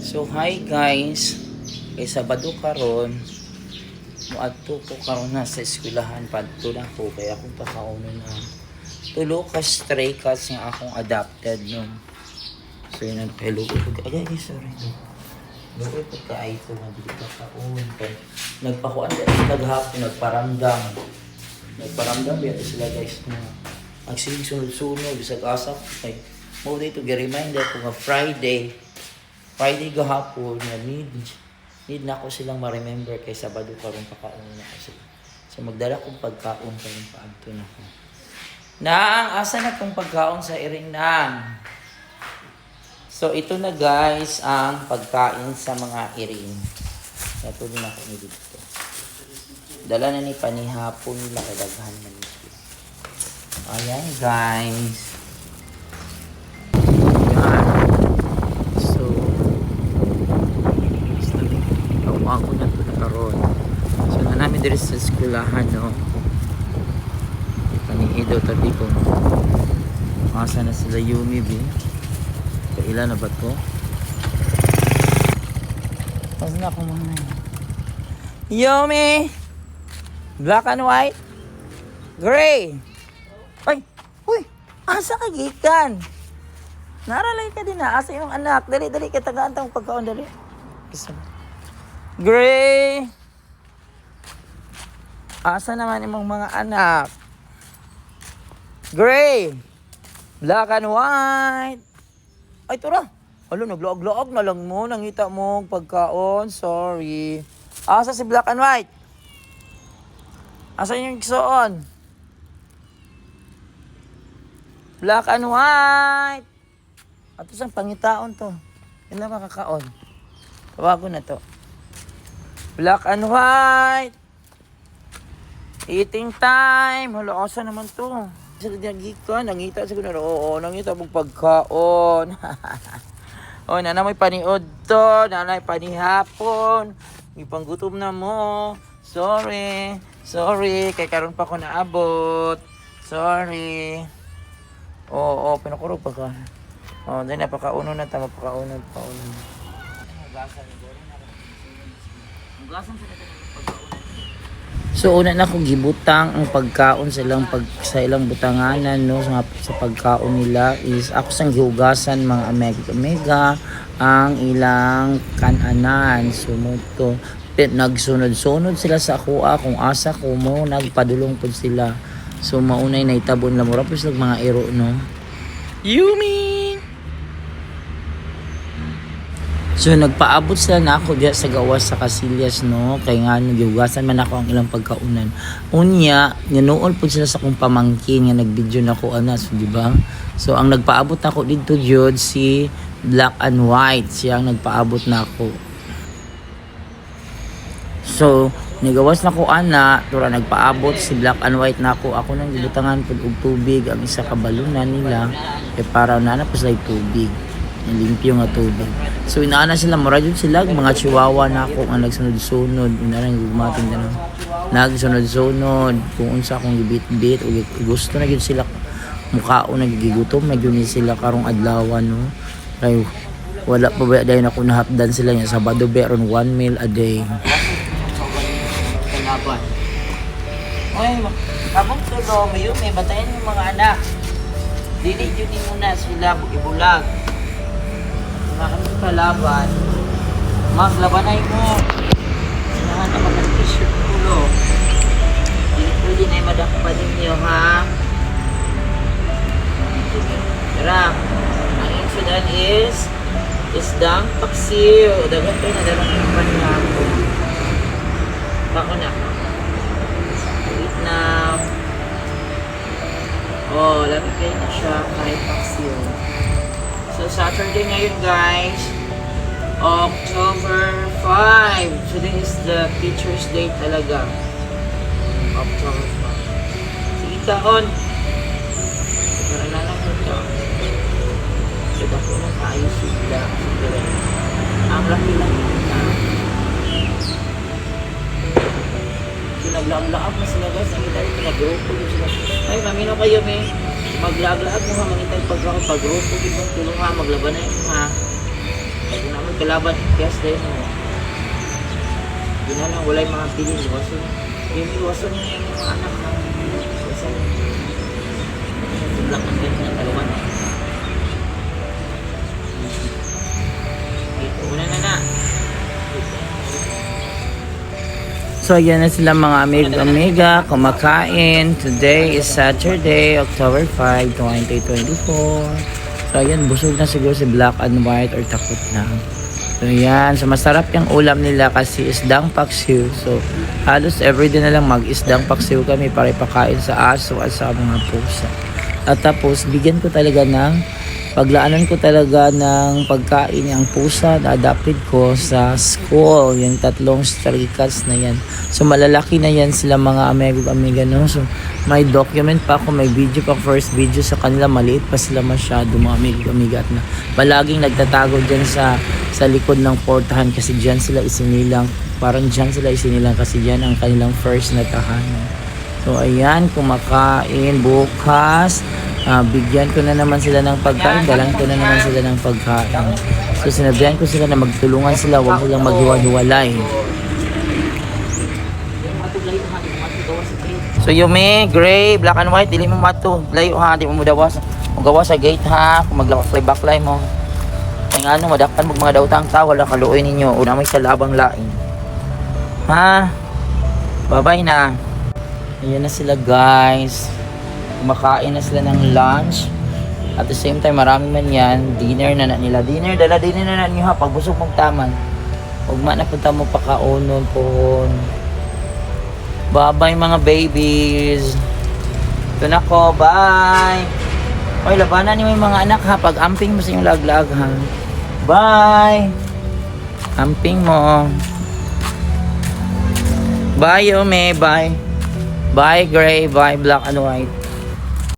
So hi guys, kay Sabado karon muadto ko karon na sa eskwelahan padto na ko kaya akong pakauno na tulo ka stray cats nga akong adopted no. So yun ang hello ko ay sorry. Luoy ko ka ito nga dili ka kaon kay nagpakuan sila gahapon nagparamdam biya sila guys na magsigig sunod-sunod bisag asa kay mo dito gi-reminder ko nga Friday gahapon na need na ako silang ma-remember kay Sabado karon pakaon na kasi. So magdala kong pagkaon karon paadto na ko. Nang asa na tong pagkaon sa iring nang. So ito na guys ang pagkain sa mga iring. Ito din ako ni dito. Dala na ni panihapon nila kadaghan man nito. Ayan guys. Ako na ito karon. So na namin diri sa eskwelahan no. Panihido tabi ko. Asa na sila Yumi bi. Kaila na ba to? Pas na ko mga. Yumi. Black and white. Gray. Ay, uy, asa ka gikan? Naralay ka din na asa yung anak. Dali ka tagaan tang pagkaon dali. Isa. Gray. Asa naman imong mga anak? Gray. Black and white. Ay, tura. Alo, nagloog-loog na lang mo. Nangita mo pagkaon. Sorry. Asa si black and white? Asa yung kisuon? Black and white. Ato sang pangitaon to. Ilan makakaon? Tawago na to. Black and white. Eating time. Hala, asa naman to? Sa nagigkan, nangita siguro. Oo, nangita mong pagkaon. O, nanay paniod to. Nanay panihapon. Ipanggutom na mo. Sorry. Kay karon pa ko naabot. Sorry. Oo, pinakurog pa ka. O, dahil napakauno na ta. Mapakauno. So una na ko gibutang ang pagkaon sa ilang butanganan no sa pagkaon nila is ako sang gihugasan mga mega ang ilang kananan sumuto nagsunod-sunod sila sa ako kung asa ko mo nagpadulong pud sila so maunay naitabon la mo rapos lag mga ero no Yumi. So nagpaabot sila na ako diya sa gawas sa Casillas no kay nga gihugasan man ako ang ilang pagkaunan. Unya ninuol pud sila sa akong pamangkin nga nagvideo nako ana so di ba? So ang nagpaabot nako didto jud si Black and White siya ang nagpaabot nako. So nigawas nako ana tura nagpaabot si Black and White nako ako nang gibutangan pud og tubig ang isa ka balunan nila kay para na pa sila tubig. Limpyo nga tubig. So inaana sila mura jud sila mga chihuahua na ako nga nagsunod-sunod inarang gumating na nagsunod-sunod kung unsa akong gibit-bit o gusto na gyud sila mukhaon nagigigutom na gyud sila karong adlaw no kay wala pa ba dayon ako nahapdan sila nya Sabado beron 1 meal a day. Kalaban. Oy, abong tulo may batayan yung mga anak. Dili jud ni muna sila ibulag. Kami kalaban maglabanay mo sinahan na mag-t-shirt ulo pwede na yung madakpa ninyo ha tara ang insudan is isdang paksiw dagan kayo na dalang yung panlago bako na wait na lamig kayo na siya kahit paksiw. So Saturday ngayon guys, October 5. So this is the Teacher's Day talaga. October 5. Sige kaon. Para na lang ito. Kita ko na kaayos sila. Ang laki lang na. So naglaag-laag na sila guys. Ang kita ito nag-grupo sila. Ay, mamino kayo may. Maglaag-laag mo ha, mangitay pag-grupo, pag-grupo, tulong ha, maglaban na yun ha. Kaya naman kalaban, kaya sa mo. Yun na lang, wala yung mga pilin. Yung iwasan niya yung mga anak na iwasan niya. Tulak ang ganyan, talawan. Ito, una na. So yan na sila mga amiga kumakain. Today is Saturday, October 5, 2024. So ayan, busog na siguro si Black and White or takot na. So yan, so masarap yung ulam nila kasi isdang paksiw. So halos everyday na lang mag-isdang paksiw kami para ipakain sa aso at sa mga pusa. At tapos bigyan ko talaga ng paglaanan ko talaga ng pagkain yung pusa na adopted ko sa school, yung 3 stray cats na yan. So malalaki na yan sila mga amiga no. So may document pa ako, may video pa, first video sa kanila, maliit pa sila masyado mga amiga at na palaging nagtatago dyan sa likod ng portahan kasi dyan sila isinilang, parang dyan sila isinilang kasi dyan ang kanilang first na tahanan. So ayan, kumakain bukas. Bigyan ko na naman sila ng pagkain, dalan ko na naman sila ng pagkain. So sinabihan ko sila na magtulungan sila, huwag silang maghiwa-hiwalay. So Yumi, Gray, Black and White, dili mo mato. Layo ha, di mo mudawas. Magawa sa gate ha, kung maglaklay-baklay mo. Ay nga ano, madakan mo mga dautang tao, wala kaluoy ninyo. Una may sa labang laing. Ha? Bye-bye na. Ayan na sila guys. Kumakain na sila ng lunch. At the same time, marami man yan. Dinner na nila. Dinner na niyo ha. Pag busog mong taman. Huwag man napunta mo pa kaunon po. Bye-bye mga babies. Ito na ko. Bye. Oy, labanan niyo yung mga anak ha. Pag amping mo sa yung laglag ha. Bye. Amping mo. Bye, Yume. Bye. Bye, Gray. Bye, Black and White.